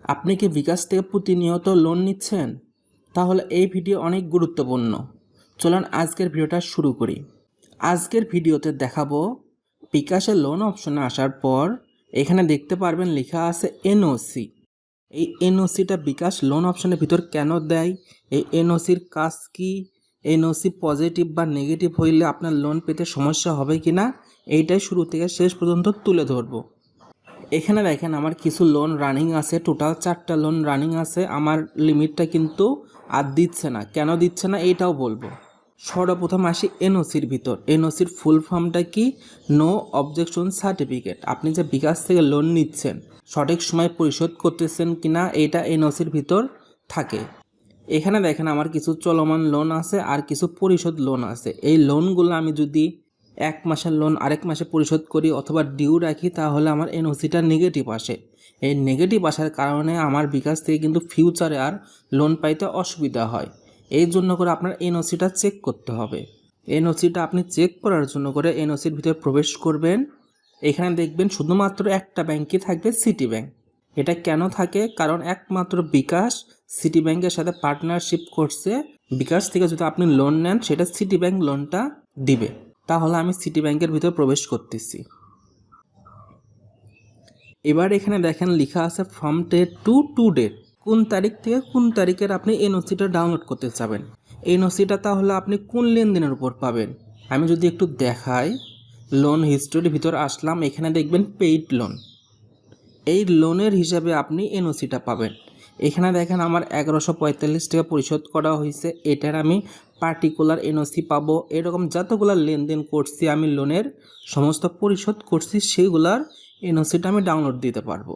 আপনি কি বিকাশ থেকে প্রতিনিয়ত লোন নিচ্ছেন? তাহলে এই ভিডিও অনেক গুরুত্বপূর্ণ। চলুন আজকের ভিডিওটা শুরু করি। আজকের ভিডিওতে দেখাবো বিকাশের লোন অপশনে আসার পর এখানে দেখতে পারবেন লেখা আছে এনওসি। এই এনওসিটা বিকাশ লোন অপশনের ভিতর কেন দেয়, এই এনওসির কাজ কি, এনওসি পজিটিভ বা নেগেটিভ হইলে আপনার লোন পেতে সমস্যা হবে কি না, এইটাই শুরু থেকে শেষ পর্যন্ত তুলে ধরবো। এখানে দেখেন আমার কিছু লোন রানিং আছে, টোটাল 4টা লোন রানিং আছে। আমার লিমিটটা কিন্তু আর দিচ্ছে না, কেন দিচ্ছে না এইটাও বলবো। সর্বপ্রথম আসি এনওসির ভিতর। এনওসির ফুল ফর্মটা কি? No objection certificate. আপনি যে বিকাশ থেকে লোন নিচ্ছেন সঠিক সময় পরিশোধ করতেছেন কিনা এইটা এনওসির ভিতর থাকে। এখানে দেখেন আমার কিছু চলমান লোন আছে আর কিছু পরিশোধ লোন আছে। এই লোনগুলো আমি যদি এক মাসের লোন আরেক মাসে পরিশোধ করি অথবা ডিউ রাখি তাহলে আমার এনওসিটা নেগেটিভ আসে। এই নেগেটিভ আসার কারণে আমার বিকাশ থেকে কিন্তু ফিউচারে আর লোন পাইতে অসুবিধা হয়। এই জন্য করে আপনার এনওসিটা চেক করতে হবে। এনওসিটা আপনি চেক করার জন্য করে এনওসির ভিতরে প্রবেশ করবেন। এখানে দেখবেন শুধুমাত্র একটা ব্যাংকই থাকবে, সিটি ব্যাংক। এটা কেন থাকে? কারণ একমাত্র বিকাশ সিটি ব্যাংকের সাথে পার্টনারশিপ করছে। বিকাশ থেকে যদি আপনি লোন নেন সেটা সিটি ব্যাংক লোনটা দিবে। তাহলে আমি সিটি ব্যাংকের ভিতর প্রবেশ করতেছি। এবার এখানে দেখেন লেখা আছে ফ্রম ডেট টু ডেট। কোন তারিখ থেকে কোন তারিখের আপনি এনওসিটা ডাউনলোড করতে চাবেন। এনওসিটা তাহলে আপনি কোন লেনদেনের উপর পাবেন আমি যদি একটু দেখাই। লোন হিস্টোরির ভিতর আসলাম, এখানে দেখবেন পেইড লোন। এই লোনের হিসাবে আপনি এনওসিটা পাবেন। এখানে দেখেন আমার 1145 টাকা পরিশোধ করা হয়েছে, এটার আমি পার্টিকুলার এনওসি পাবো। এরকম যতগুলো লেনদেন করছি আমি লোনের সমস্ত পরিশোধ করছি সেইগুলার এনওসিটা আমি ডাউনলোড দিতে পারবো।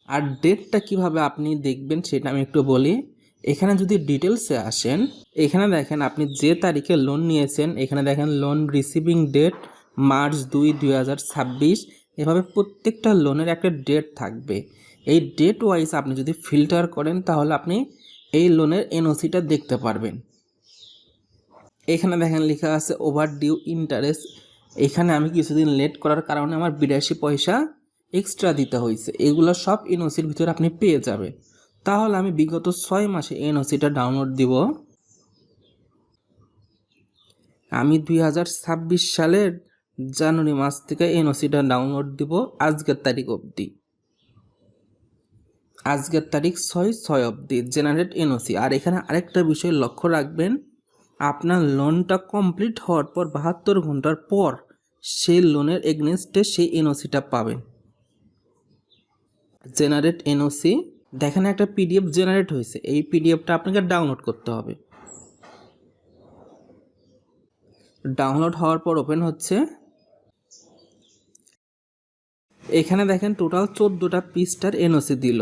আর ডেটটা কিভাবে আপনি দেখবেন সেটা আমি একটু বলি। এখানে যদি ডিটেলসে আসেন, এখানে দেখেন আপনি যে তারিখে লোন নিয়েছেন, এখানে দেখেন লোন রিসিভিং ডেট মার্চ 2, 2026। এভাবে প্রত্যেকটা লোনের একটা ডেট থাকবে। এই ডেট ওয়াইজ আপনি যদি ফিল্টার করেন তাহলে আপনি এই লোনের এনওসিটা দেখতে পারবেন। এখানে দেখেন লেখা আছে ওভার ডিউ ইন্টারেস্ট। এখানে আমি কিছুদিন লেট করার কারণে আমার 82 পয়সা এক্সট্রা দিতে হয়েছে। এগুলো সব এনওসির ভিতরে আপনি পেয়ে যাবে। তাহলে আমি বিগত 6 মাসে এনওসিটা ডাউনলোড দিব। আমি 2026 সালের জানুয়ারি মাস থেকে এনওসিটা ডাউনলোড দিব আজকের তারিখ অবধি। আজকের তারিখ 6/6 অবধি জেনারেট এনওসি। আর এখানে আরেকটা বিষয় লক্ষ্য রাখবেন, আপনার লোনটা কমপ্লিট হওয়ার পর 72 ঘন্টার পর সেই লোনের এগনেস্টে সেই এনওসিটা পাবেন। জেনারেট এনওসি দেখেন একটা পিডিএফ জেনারেট হয়েছে, এই পিডিএফটা আপনাকে ডাউনলোড করতে হবে। ডাউনলোড হওয়ার পর ওপেন হচ্ছে। এখানে দেখেন টোটাল 14টা পৃষ্ঠার এনওসি দিল।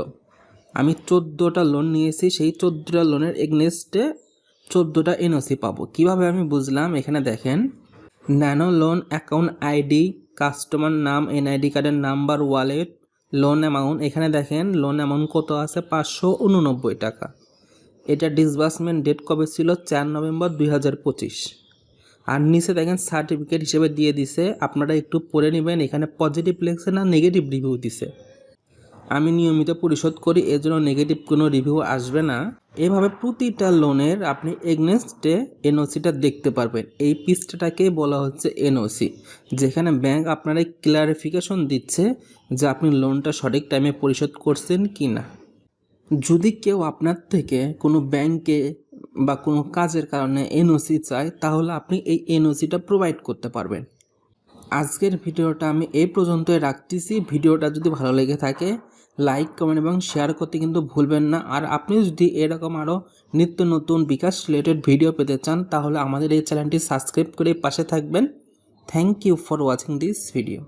আমি 14টা লোন নিয়েছি, সেই 14টা লোনের এগনেস্টে 14টা এনওসি পাবো। কিভাবে আমি বুঝলাম, এখানে দেখেন nano loan account ID, customer নাম, এনআইডি কার্ডের নাম্বার, ওয়ালেট, লোন অ্যামাউন্ট। এখানে দেখেন লোন অ্যামাউন্ট কত আছে, 589 টাকা। এটা ডিসবার্সমেন্ট ডেট কবে ছিল, 4 নভেম্বর 2025। আর নিচে দেখেন সার্টিফিকেট হিসেবে দিয়ে দিছে, আপনারা একটু পড়ে নেবেন। এখানে পজিটিভ লেখছে না নেগেটিভ রিভিউ দিছে। আমি নিয়মিত পরিশোধ করি, এজন্য নেগেটিভ কোনো রিভিউ আসবে না। এভাবে প্রতিটা লোনের আপনি এগনেস্টে এনওসিটা দেখতে পারবেন। এই পৃষ্ঠাটাকেই বলা হচ্ছে এনওসি, যেখানে ব্যাংক আপনার ক্লারিফিকেশন দিচ্ছে যে আপনি লোনটা সঠিক টাইমে পরিশোধ করছেন কি না। যদি কেউ আপনার থেকে কোনো ব্যাংকে বা কোনো কাজের কারণে এনওসি চায় তাহলে আপনি এই এনওসিটা প্রোভাইড করতে পারবেন। আজকের ভিডিওটা আমি এই পর্যন্তই রাখতেছি। ভিডিওটা যদি ভালো লেগে থাকে লাইক, কমেন্ট এবং শেয়ার করতে কিন্তু ভুলবেন না। আর আপনি যদি এরকম আরও নিত্য নতুন বিকাশ রিলেটেড ভিডিও পেতে চান তাহলে আমাদের এই চ্যানেলটি সাবস্ক্রাইব করে পাশে থাকবেন। Thank you for watching this video.